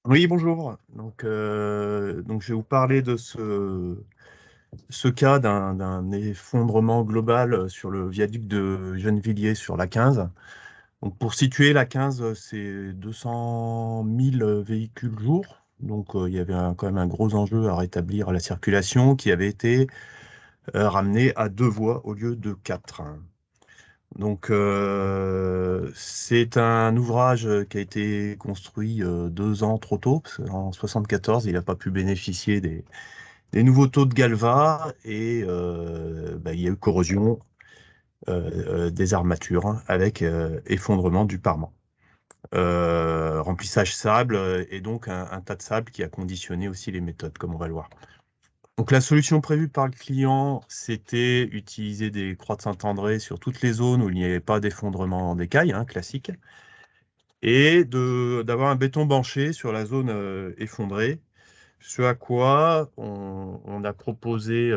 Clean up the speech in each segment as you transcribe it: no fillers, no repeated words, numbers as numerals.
Oui, bonjour. Donc, je vais vous parler de ce cas d'un effondrement global sur le viaduc de Gennevilliers sur la 15. Donc, pour situer la 15, c'est 200 000 véhicules jour. Donc, il y avait quand même un gros enjeu à rétablir la circulation qui avait été ramenée à deux voies au lieu de quatre. Donc, c'est un ouvrage qui a été construit 2 ans trop tôt, parce qu'en 74, il n'a pas pu bénéficier des nouveaux taux de galva et il y a eu corrosion des armatures hein, avec effondrement du parement. Remplissage sable et donc un tas de sable qui a conditionné aussi les méthodes, comme on va le voir. Donc la solution prévue par le client, c'était utiliser des croix de Saint-André sur toutes les zones où il n'y avait pas d'effondrement d'écailles, hein, classique, et d'avoir un béton banché sur la zone effondrée, ce à quoi on a proposé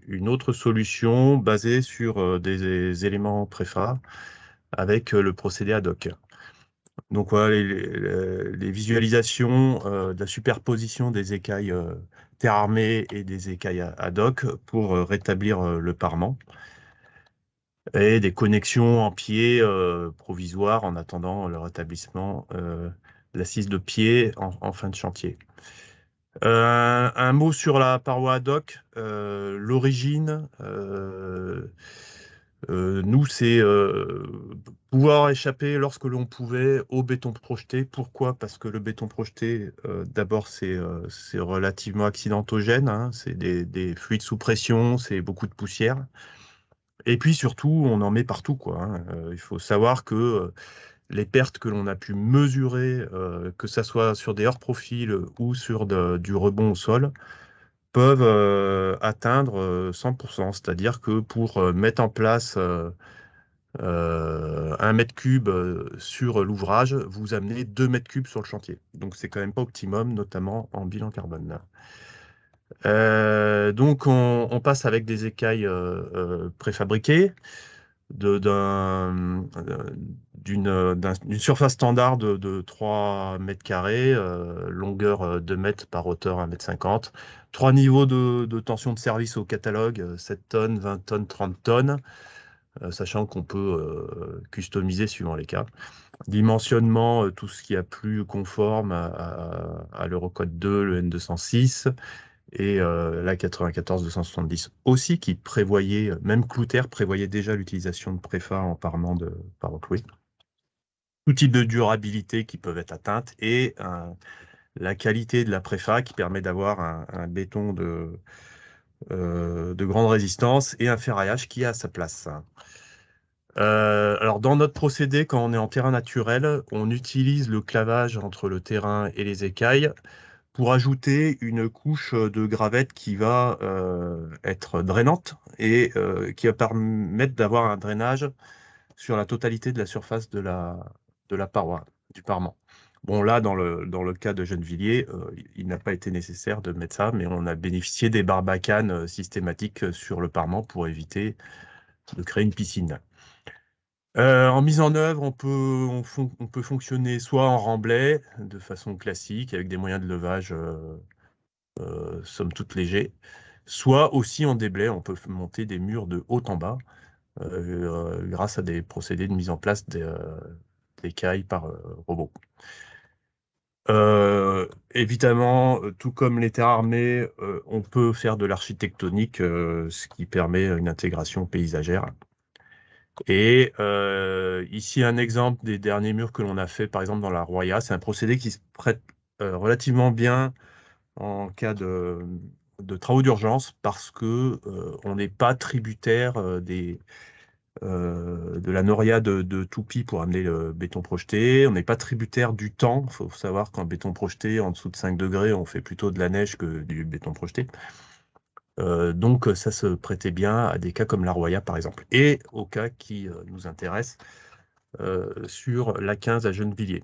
une autre solution basée sur des éléments préfa avec le procédé ad hoc. Donc voilà les visualisations de la superposition des écailles terre armée et des écailles ad hoc pour rétablir le parement et des connexions en pied provisoires en attendant le rétablissement de l'assise de pied en fin de chantier. Un mot sur la paroi ad hoc. L'origine, nous, c'est pouvoir échapper lorsque l'on pouvait au béton projeté. Pourquoi? Parce que le béton projeté, d'abord, c'est relativement accidentogène, hein. C'est des fluides sous pression, c'est beaucoup de poussière. Et puis surtout, on en met partout, quoi, hein. Il faut savoir que les pertes que l'on a pu mesurer, que ça soit sur des hors-profils ou sur du rebond au sol, peuvent atteindre 100%. C'est-à-dire que pour mettre en place 1 m3 sur l'ouvrage, vous amenez 2 m3 sur le chantier. Donc c'est quand même pas optimum, notamment en bilan carbone. Donc on passe avec des écailles préfabriquées d'une surface standard de 3 mètres carrés, longueur 2 mètres par hauteur 1,50 m. Trois niveaux de tension de service au catalogue, 7 tonnes, 20 tonnes, 30 tonnes, sachant qu'on peut customiser suivant les cas. Dimensionnement, tout ce qui a plus conforme à l'Eurocode 2, le N206 et la 94-270 aussi, qui prévoyait, même Cloutaire prévoyait déjà l'utilisation de préfa en parement de paroi clouée. Tout type de durabilité qui peuvent être atteintes et la qualité de la préfa qui permet d'avoir un béton de grande résistance et un ferraillage qui a sa place. Alors, dans notre procédé, quand on est en terrain naturel, on utilise le clavage entre le terrain et les écailles pour ajouter une couche de gravette qui va être drainante et qui va permettre d'avoir un drainage sur la totalité de la surface de la paroi, du parement. Bon, là, dans le cas de Gennevilliers, il n'a pas été nécessaire de mettre ça, mais on a bénéficié des barbacanes systématiques sur le parement pour éviter de créer une piscine. En mise en œuvre, on peut fonctionner soit en remblai, de façon classique, avec des moyens de levage somme toute légers, soit aussi en déblai, on peut monter des murs de haut en bas grâce à des procédés de mise en place d'écailles par robot. Évidemment, tout comme les terres armées, on peut faire de l'architectonique, ce qui permet une intégration paysagère. Et ici, un exemple des derniers murs que l'on a fait, par exemple, dans la Roya. C'est un procédé qui se prête relativement bien en cas de travaux d'urgence parce que on n'est pas tributaire de la noria de Toupie pour amener le béton projeté. On n'est pas tributaire du temps. Il faut savoir qu'en béton projeté, en dessous de 5 degrés, on fait plutôt de la neige que du béton projeté. Donc, ça se prêtait bien à des cas comme la Roya, par exemple, et au cas qui nous intéresse sur la 15 à Gennevilliers.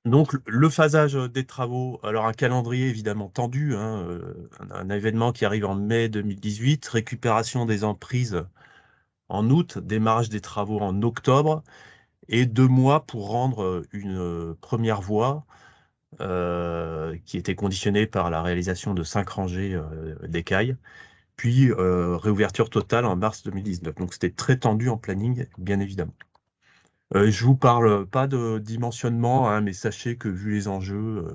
Donc, le phasage des travaux, alors un calendrier évidemment tendu, hein, un événement qui arrive en mai 2018, récupération des emprises en août, démarrage des travaux en octobre, et 2 mois pour rendre une première voie qui était conditionné par la réalisation de 5 rangées d'écailles, puis réouverture totale en mars 2019. Donc c'était très tendu en planning, bien évidemment. Je vous parle pas de dimensionnement, hein, mais sachez que vu les enjeux,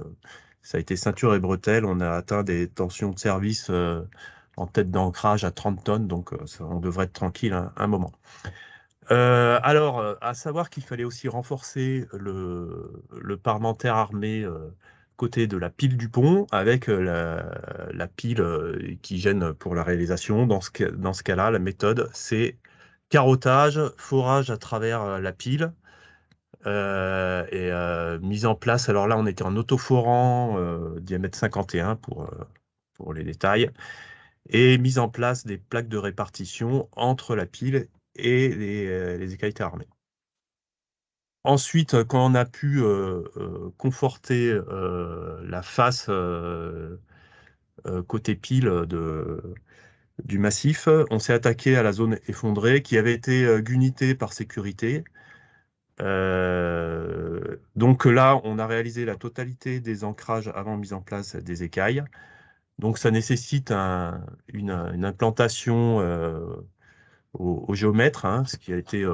ça a été ceinture et bretelles. On a atteint des tensions de service en tête d'ancrage à 30 tonnes, donc on devrait être tranquille un moment. Alors, à savoir qu'il fallait aussi renforcer le parlementaire armé côté de la pile du pont avec la pile qui gêne pour la réalisation. Dans ce cas-là, la méthode, c'est carottage, forage à travers la pile et mise en place. Alors là, on était en autoforant, diamètre 51 pour les détails, et mise en place des plaques de répartition entre la pile et les écailles armées. Ensuite, quand on a pu conforter la face côté pile du massif, on s'est attaqué à la zone effondrée qui avait été gunitée par sécurité. Donc là, on a réalisé la totalité des ancrages avant mise en place des écailles. Donc ça nécessite une implantation au géomètre, hein, ce qui a été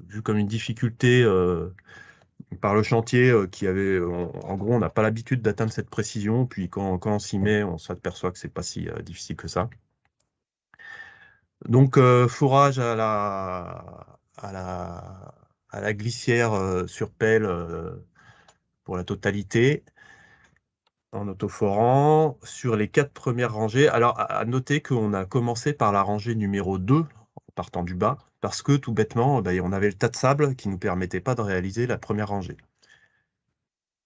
vu comme une difficulté par le chantier qui avait, en gros, on n'a pas l'habitude d'atteindre cette précision, puis quand on s'y met, on s'aperçoit que c'est pas si difficile que ça. Donc forage à la glissière sur pelle pour la totalité, en autoforant sur les 4 premières rangées. Alors, à noter qu'on a commencé par la rangée numéro 2, en partant du bas, parce que tout bêtement, on avait le tas de sable qui ne nous permettait pas de réaliser la première rangée.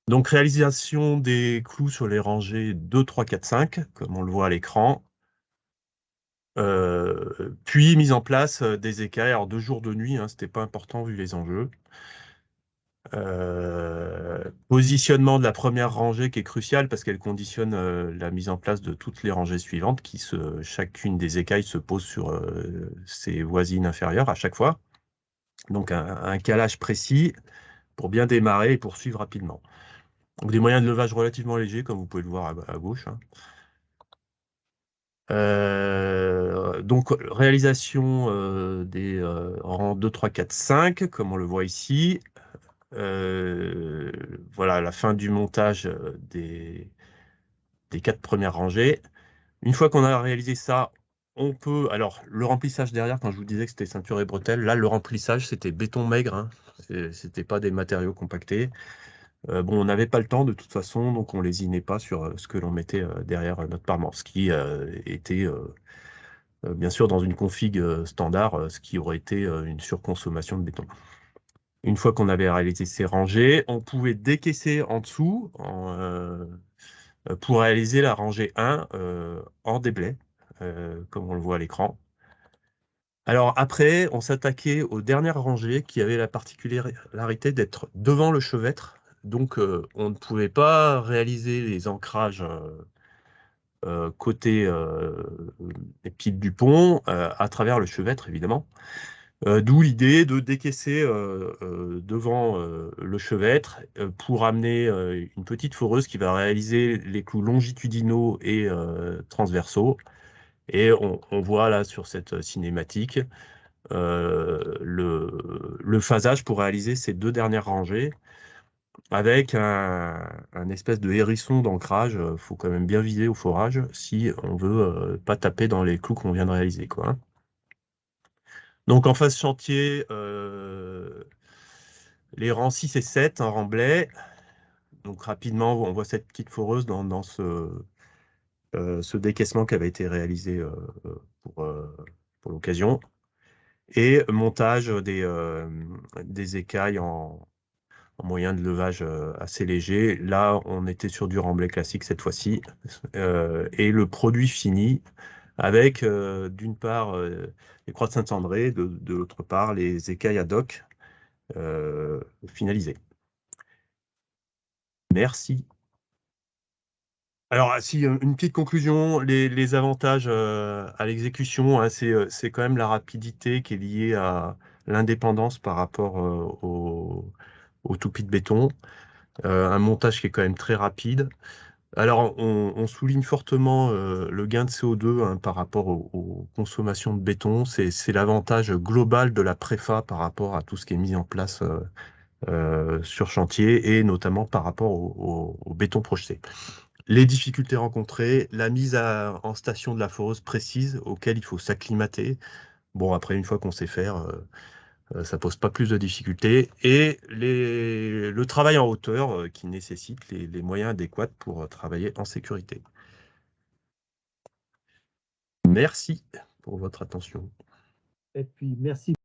Donc, réalisation des clous sur les rangées 2, 3, 4, 5, comme on le voit à l'écran. Puis, mise en place des écailles. Alors, 2 jours, 2 nuits, hein, c'était pas important vu les enjeux. Positionnement de la première rangée qui est cruciale parce qu'elle conditionne la mise en place de toutes les rangées suivantes chacune des écailles se pose sur ses voisines inférieures à chaque fois. Donc un calage précis pour bien démarrer et poursuivre rapidement. Donc des moyens de levage relativement légers comme vous pouvez le voir à gauche, hein. Donc réalisation des rangs 2, 3, 4, 5 comme on le voit ici. Voilà la fin du montage des 4 premières rangées. Une fois qu'on a réalisé ça, on peut... Alors, le remplissage derrière, quand je vous disais que c'était ceinture et bretelles, là, le remplissage, c'était béton maigre, hein. C'était pas des matériaux compactés. Bon, on n'avait pas le temps de toute façon, donc on lésinait pas sur ce que l'on mettait derrière notre parement, ce qui était bien sûr dans une config standard, ce qui aurait été une surconsommation de béton. Une fois qu'on avait réalisé ces rangées, on pouvait décaisser en dessous pour réaliser la rangée 1 en déblai, comme on le voit à l'écran. Alors après, on s'attaquait aux dernières rangées qui avaient la particularité d'être devant le chevêtre. Donc on ne pouvait pas réaliser les ancrages côté les piles du pont à travers le chevêtre, évidemment. D'où l'idée de décaisser devant le chevêtre pour amener une petite foreuse qui va réaliser les clous longitudinaux et transversaux. Et on voit là sur cette cinématique le phasage pour réaliser ces 2 dernières rangées avec un espèce de hérisson d'ancrage. Il faut quand même bien viser au forage si on veut pas taper dans les clous qu'on vient de réaliser, quoi, hein. Donc en phase chantier, les rangs 6 et 7 en remblai. Donc rapidement, on voit cette petite foreuse dans ce décaissement qui avait été réalisé pour, pour l'occasion. Et montage des écailles en moyen de levage assez léger. Là, on était sur du remblai classique cette fois-ci. Et le produit fini avec, d'une part, les croix de Saint-André, de l'autre part, les écailles ad hoc finalisées. Merci. Alors, si une petite conclusion, les avantages à l'exécution, hein, c'est quand même la rapidité qui est liée à l'indépendance par rapport au toupie de béton. un montage qui est quand même très rapide. Alors, on souligne fortement le gain de CO2 hein, par rapport aux consommations de béton. C'est l'avantage global de la préfa par rapport à tout ce qui est mis en place sur chantier et notamment par rapport au béton projeté. Les difficultés rencontrées, la mise en station de la foreuse précise auquel il faut s'acclimater. Bon, après, une fois qu'on sait faire, ça pose pas plus de difficultés. Et le travail en hauteur qui nécessite les moyens adéquats pour travailler en sécurité. Merci pour votre attention. Et puis, merci.